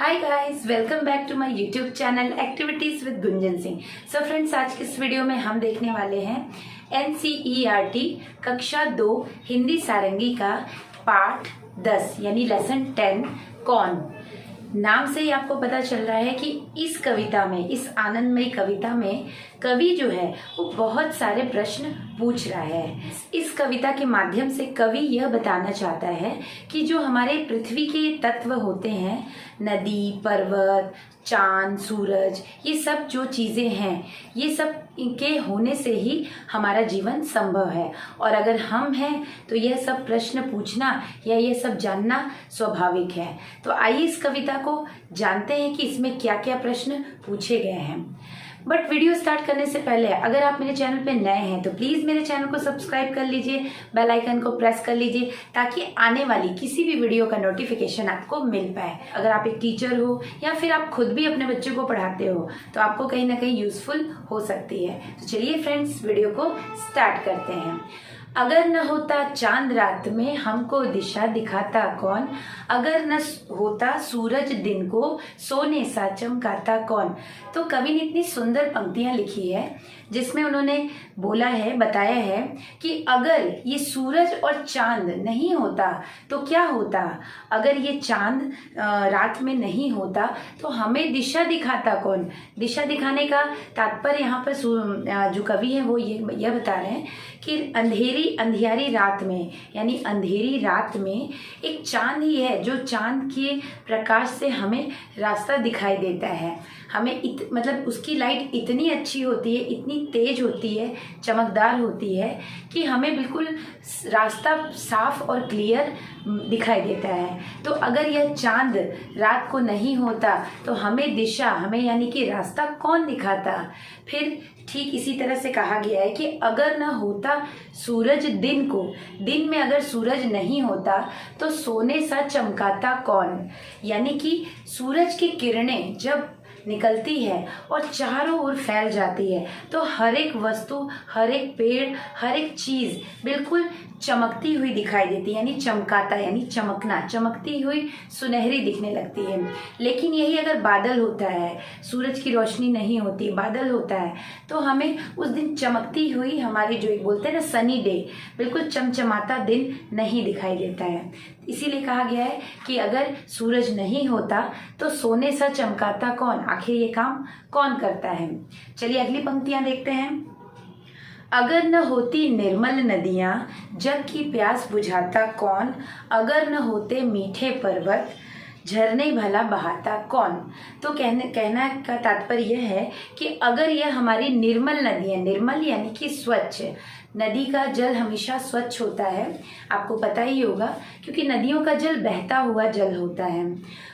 Hi guys, welcome back to my YouTube channel activities with Gunjan Singh. So friends, आज के इस video में हम देखने वाले हैं NCERT कक्षा 2 हिंदी सारंगी का पाठ 10 यानी लेसन 10 कौन। नाम से ही आपको पता चल रहा है कि इस कविता में, इस आनंदमयी कविता में कवि जो है वो बहुत सारे प्रश्न पूछ रहा है। इस कविता के माध्यम से कवि यह बताना चाहता है कि जो हमारे पृथ्वी के तत्व होते हैं, नदी, पर्वत, चांद, सूरज, ये सब जो चीजें हैं, ये सब इनके होने से ही हमारा जीवन संभव है। और अगर हम हैं तो यह सब प्रश्न पूछना या यह सब जानना स्वाभाविक है। तो आइए इस कविता को जानते हैं कि इसमें क्या क्या प्रश्न पूछे गए हैं। बट वीडियो स्टार्ट करने से पहले अगर आप मेरे चैनल पे नए हैं तो प्लीज मेरे चैनल को सब्सक्राइब कर लीजिए, बेल आइकन को प्रेस कर लीजिए ताकि आने वाली किसी भी वीडियो का नोटिफिकेशन आपको मिल पाए। अगर आप एक टीचर हो या फिर आप खुद भी अपने बच्चों को पढ़ाते हो तो आपको कहीं ना कहीं यूजफुल हो सकती है। तो चलिए फ्रेंड्स, वीडियो को स्टार्ट करते हैं। अगर न होता चांद रात में हमको दिशा दिखाता कौन, अगर न होता सूरज दिन को सोने सा चमकाता कौन। तो कवि ने इतनी सुंदर पंक्तियां लिखी है जिसमें उन्होंने बोला है, बताया है कि अगर ये सूरज और चांद नहीं होता तो क्या होता। अगर ये चांद रात में नहीं होता तो हमें दिशा दिखाता कौन। दिशा दिखाने का तात्पर्य यहाँ पर जो कवि है वो यह बता रहे हैं कि अंधियारी रात में, यानी अंधेरी रात में एक चांद ही है जो चांद के प्रकाश से हमें रास्ता दिखाई देता है। हमें मतलब उसकी लाइट इतनी अच्छी होती है, इतनी तेज होती है, चमकदार होती है कि हमें बिल्कुल रास्ता साफ और क्लियर दिखाई देता है। तो अगर यह चांद रात को नहीं होता तो हमें दिशा, हमें यानी कि रास्ता कौन दिखाता। फिर ठीक इसी तरह से कहा गया है कि अगर न होता सूरज दिन को, दिन में अगर सूरज नहीं होता तो सोने सा चमकाता कौन। यानी कि सूरज की किरणें जब निकलती है और चारों ओर फैल जाती है तो हर एक वस्तु, हर एक पेड़, हर एक चीज बिल्कुल चमकती हुई दिखाई देती है। यानी चमकाता यानी चमकना, चमकती हुई सुनहरी दिखने लगती है। लेकिन यही अगर बादल होता है, सूरज की रोशनी नहीं होती, बादल होता है, तो हमें उस दिन चमकती हुई हमारी जो एक बोलते हैं ना सनी डे, बिल्कुल चमचमाता दिन नहीं दिखाई देता है। इसीलिए कहा गया है कि अगर सूरज नहीं होता तो सोने सा चमकाता कौन। आखिर ये काम कौन करता है। चलिए अगली पंक्तियां देखते हैं। अगर न होती निर्मल नदियां जग की प्यास बुझाता कौन, अगर न होते मीठे पर्वत झरने भला बहाता कौन। तो कहना का तात्पर्य यह है कि अगर यह हमारी निर्मल नदी है, निर्मल यानी कि स्वच्छ, नदी का जल हमेशा स्वच्छ होता है, आपको पता ही होगा, क्योंकि नदियों का जल बहता हुआ जल होता है,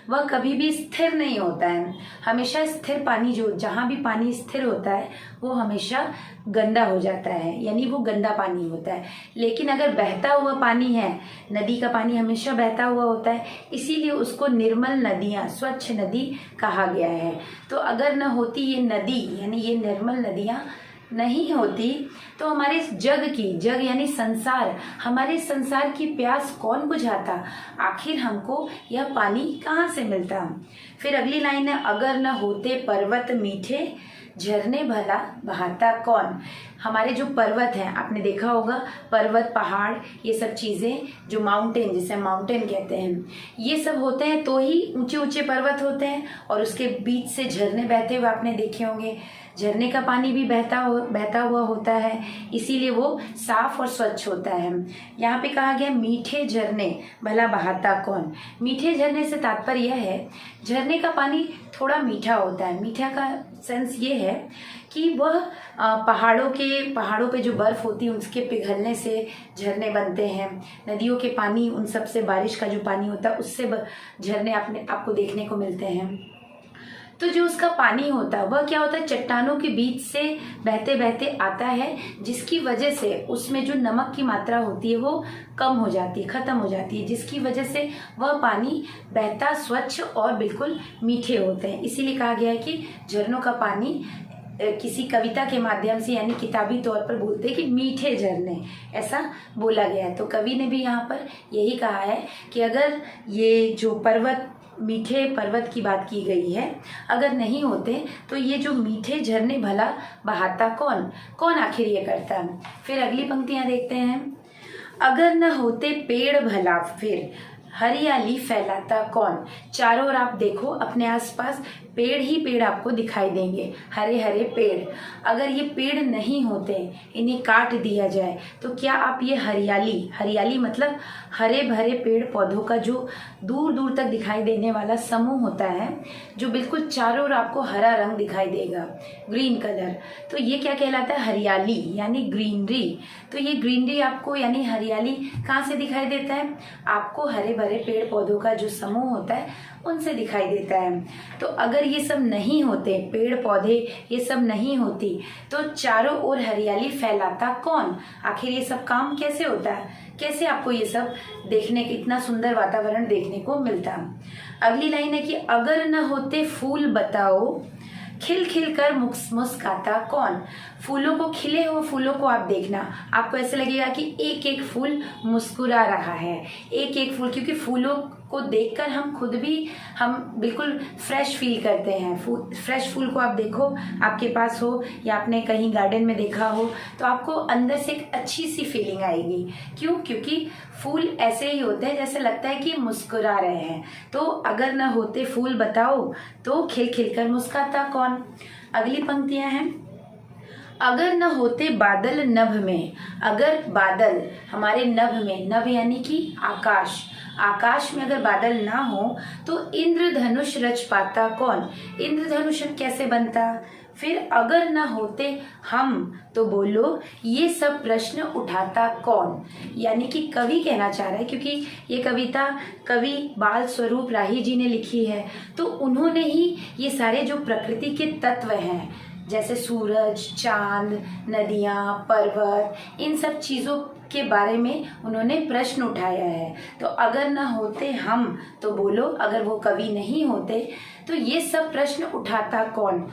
वह कभी भी स्थिर नहीं होता है। हमेशा स्थिर पानी, जो जहाँ भी पानी स्थिर होता है वो हमेशा गंदा हो जाता है, यानी वो गंदा पानी होता है। लेकिन अगर बहता हुआ पानी है, नदी का पानी हमेशा बहता हुआ होता है, इसीलिए उसको निर्मल नदियाँ, स्वच्छ नदी कहा गया है। तो अगर न होती ये नदी, यानी ये निर्मल नदियाँ नहीं होती तो हमारे जग यानी संसार, हमारे संसार की प्यास कौन बुझाता। आखिर हमको यह पानी कहाँ से मिलता। फिर अगली लाइन है, अगर न होते पर्वत मीठे झरने भला बहाता कौन। हमारे जो पर्वत हैं, आपने देखा होगा पर्वत, पहाड़, ये सब चीज़ें जो माउंटेन, जिसे माउंटेन कहते हैं, ये सब होते हैं तो ही ऊंचे ऊंचे पर्वत होते हैं और उसके बीच से झरने बहते हुए आपने देखे होंगे। झरने का पानी भी बहता हुआ होता है, इसीलिए वो साफ और स्वच्छ होता है। यहाँ पे कहा गया मीठे झरने भला बहाता कौन। मीठे झरने से तात्पर्य यह है, झरने का पानी थोड़ा मीठा होता है। मीठा का सेंस ये है कि वह पहाड़ों पे जो बर्फ होती है उसके पिघलने से झरने बनते हैं। नदियों के पानी, उन सब से, बारिश का जो पानी होता है उससे झरने आपको देखने को मिलते हैं। तो जो उसका पानी होता है वह क्या होता है, चट्टानों के बीच से बहते बहते आता है, जिसकी वजह से उसमें जो नमक की मात्रा होती है वो कम हो जाती है, खत्म हो जाती है, जिसकी वजह से वह पानी बहता, स्वच्छ और बिल्कुल मीठे होते हैं। इसीलिए कहा गया है कि झरनों का पानी किसी कविता के माध्यम से, यानी किताबी तौर पर बोलते हैं कि मीठे झरने, ऐसा बोला गया है। तो कवि ने भी यहाँ पर यही कहा है कि अगर ये जो पर्वत मीठे पर्वत की बात की गई है। अगर नहीं होते तो ये जो मीठे झरने भला बहाता कौन, कौन आखिर ये करता। फिर अगली पंक्तियां देखते हैं। अगर न होते पेड़ भला फिर हरियाली फैलाता कौन। चारों ओर आप देखो, अपने आसपास पेड़ ही पेड़ आपको दिखाई देंगे, हरे हरे पेड़। अगर ये पेड़ नहीं होते, इन्हें काट दिया जाए, तो क्या आप ये हरियाली, हरियाली मतलब हरे भरे पेड़ पौधों का जो दूर दूर तक दिखाई देने वाला समूह होता है, जो बिल्कुल चारों ओर आपको हरा रंग दिखाई देगा, ग्रीन कलर, तो ये क्या कहलाता है, हरियाली यानी ग्रीनरी। तो ये ग्रीनरी आपको यानी हरियाली कहाँ से दिखाई देता है, आपको हरे भरे पेड़ पौधों का जो समूह होता है उनसे दिखाई देता है। तो अगर ये सब नहीं होते, पेड़ पौधे ये सब नहीं होती, तो चारों ओर हरियाली फैलाता कौन। आखिर ये सब काम कैसे होता है, कैसे आपको ये सब देखने, इतना सुंदर वातावरण देखने को मिलता। अगली लाइन है कि अगर न होते फूल बताओ खिल खिल कर मुस्काता कौन। फूलों को, खिले हुए फूलों को आप देखना, आपको ऐसे लगेगा कि एक एक फूल मुस्कुरा रहा है, एक एक फूल, क्योंकि फूलों को देखकर हम खुद भी, हम बिल्कुल फ्रेश फील करते हैं। फ्रेश फूल को आप देखो, आपके पास हो या आपने कहीं गार्डन में देखा हो, तो आपको अंदर से एक अच्छी सी फीलिंग आएगी। क्यों, क्योंकि फूल ऐसे ही होते हैं जैसे लगता है कि मुस्कुरा रहे हैं। तो अगर न होते फूल बताओ तो खिल खिल कर मुस्कुराता कौन। अगली पंक्तियां हैं। अगर न होते बादल नभ में, अगर बादल हमारे नभ में, नभ यानी कि आकाश, आकाश में अगर बादल ना हो तो इंद्रधनुष रच पाता कौन। इंद्रधनुष कैसे बनता। फिर अगर न होते हम तो बोलो ये सब प्रश्न उठाता कौन। यानी कि कवि कहना चाह रहा है, क्योंकि ये कविता कवि बाल स्वरूप राही जी ने लिखी है, तो उन्होंने ही ये सारे जो प्रकृति के तत्व हैं, जैसे सूरज, चांद, नदियाँ, पर्वत, इन सब चीज़ों के बारे में उन्होंने प्रश्न उठाया है। तो अगर न होते हम तो बोलो, अगर वो कवि नहीं होते तो ये सब प्रश्न उठाता कौन।